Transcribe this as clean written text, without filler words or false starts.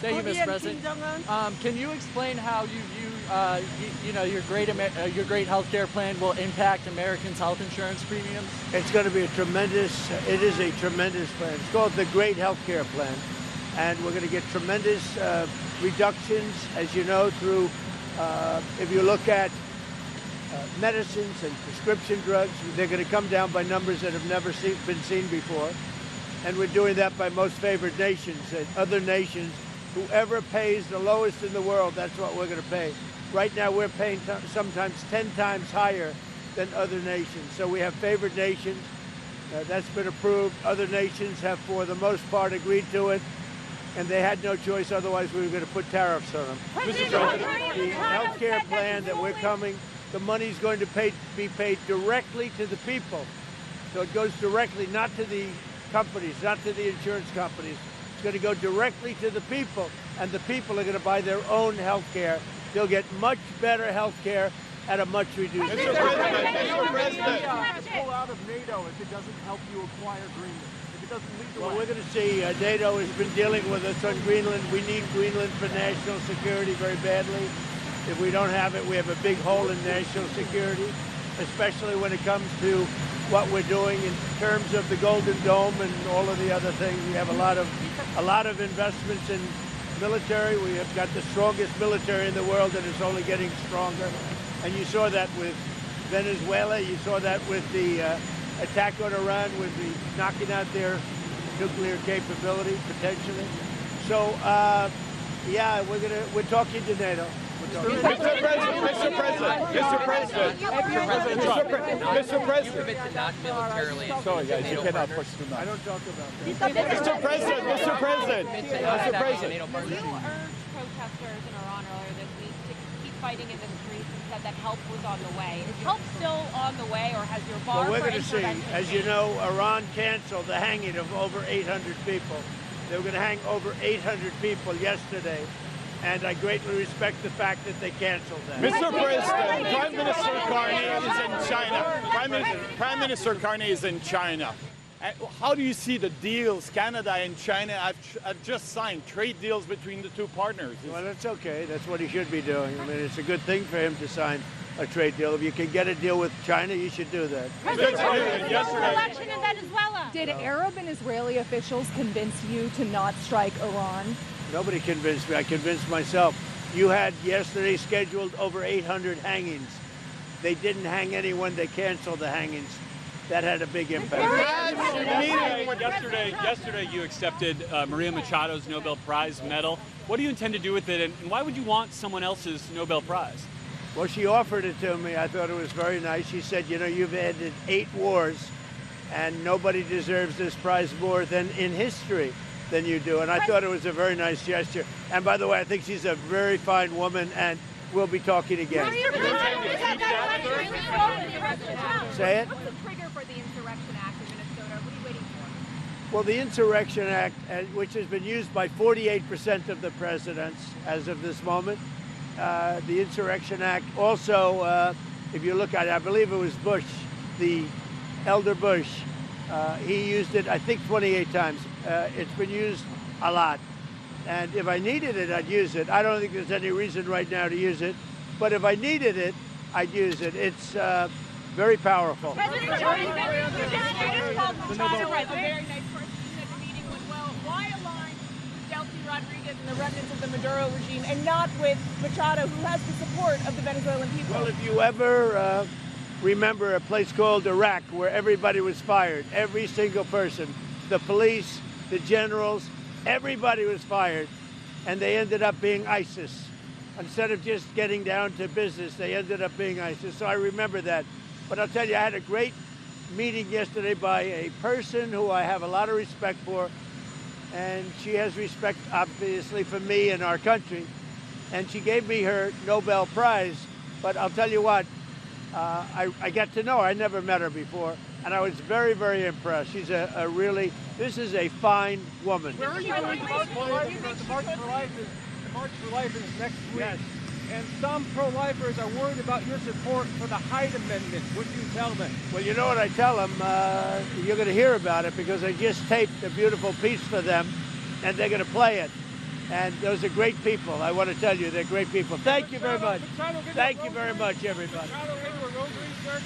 Thank you, Mr. President. Can you explain how you view, your great healthcare plan will impact Americans' health insurance premiums? It's going to be it is a tremendous plan. It's called the Great Healthcare Plan. And we're going to get tremendous reductions, as you know, through, if you look at medicines and prescription drugs, they're going to come down by numbers that have never been seen before. And we're doing that by most favored nations. And other nations, whoever pays the lowest in the world, that's what we're going to pay. Right now, we're paying sometimes 10 times higher than other nations. So we have favored nations. That's been approved. Other nations have, for the most part, agreed to it. And they had no choice, otherwise we were going to put tariffs on them. Mr. President, the health care plan that we're coming, the money's going to be paid directly to the people. So it goes directly, not to the companies, not to the insurance companies. It's going to go directly to the people, and the people are going to buy their own health care. They'll get much better health care at a much reduced cost. Mr. President, pull out of NATO if it doesn't help you acquire Greenland. Well, we're going to see. NATO has been dealing with us on Greenland. We need Greenland for national security very badly. If we don't have it, we have a big hole in national security, especially when it comes to what we're doing in terms of the Golden Dome and all of the other things. We have a lot of investments in military. We have got the strongest military in the world, and it's only getting stronger. And you saw that with Venezuela. You saw that with the attack on Iran, with the knocking out their nuclear capability potentially. So, yeah, we're talking to NATO. Mr. President. To not militarily. Sorry, guys, you cannot push too much. I don't talk about that. Mr. President. You urged protesters in Iran earlier this week to keep fighting in the streets and said that help was on the way. Is help still on the way, or has your bar Well, we're for going to see. As you know, Iran canceled the hanging of over 800 people. They were going to hang over 800 people yesterday. And I greatly respect the fact that they canceled that. Mr. President, Prime Minister Carney is in China. Prime Minister Carney is in China. How do you see the deals Canada and China have just signed, trade deals between the two partners? Well, that's okay. That's what he should be doing. I mean, it's a good thing for him to sign a trade deal. If you can get a deal with China, you should do that. Election in Venezuela. Did Arab and Israeli officials convince you to not strike Iran? Nobody convinced me. I convinced myself. You had yesterday scheduled over 800 hangings. They didn't hang anyone. They canceled the hangings. That had a big impact. Yesterday you accepted Maria Machado's Nobel Prize medal. What do you intend to do with it, and why would you want someone else's Nobel Prize? Well, she offered it to me. I thought it was very nice. She said, you know, you've ended 8 wars, and nobody deserves this prize more than in history than you do. And I thought it was a very nice gesture. And by the way, I think she's a very fine woman, and we'll be talking again. Say it? What's the trigger for the Insurrection Act in Minnesota? What are you waiting for? Well, the Insurrection Act, which has been used by 48% of the presidents as of this moment, the Insurrection Act also, if you look at it, I believe it was Bush, the elder Bush, he used it, I think, 28 times. It's been used a lot. And if I needed it, I'd use it. I don't think there's any reason right now to use it. But if I needed it, I'd use it. It's very powerful. President Joe Biden just called Machado a very nice person. He said the meeting went well. Why align with Delcy Rodriguez and the remnants of the Maduro regime and not with Machado, who has the support of the Venezuelan people? Well, if you ever remember a place called Iraq where everybody was fired, every single person, the police, the generals, everybody was fired, and they ended up being ISIS. Instead of just getting down to business, they ended up being ISIS. So I remember that. But I'll tell you, I had a great meeting yesterday by a person who I have a lot of respect for, and she has respect, obviously, for me and our country. And she gave me her Nobel Prize. But I'll tell you what, I got to know her. I never met her before. And I was very, very impressed. She's a really, this is a fine woman. Where are you going? The March for Life is next week. Yes. and some pro-lifers are worried about your support for the Hyde Amendment. What do you tell them? Well, you know what I tell them? You're going to hear about it because I just taped a beautiful piece for them, and they're going to play it. And those are great people. I want to tell you, they're great people. Thank you very much. Thank you very much, everybody. Machado, road research,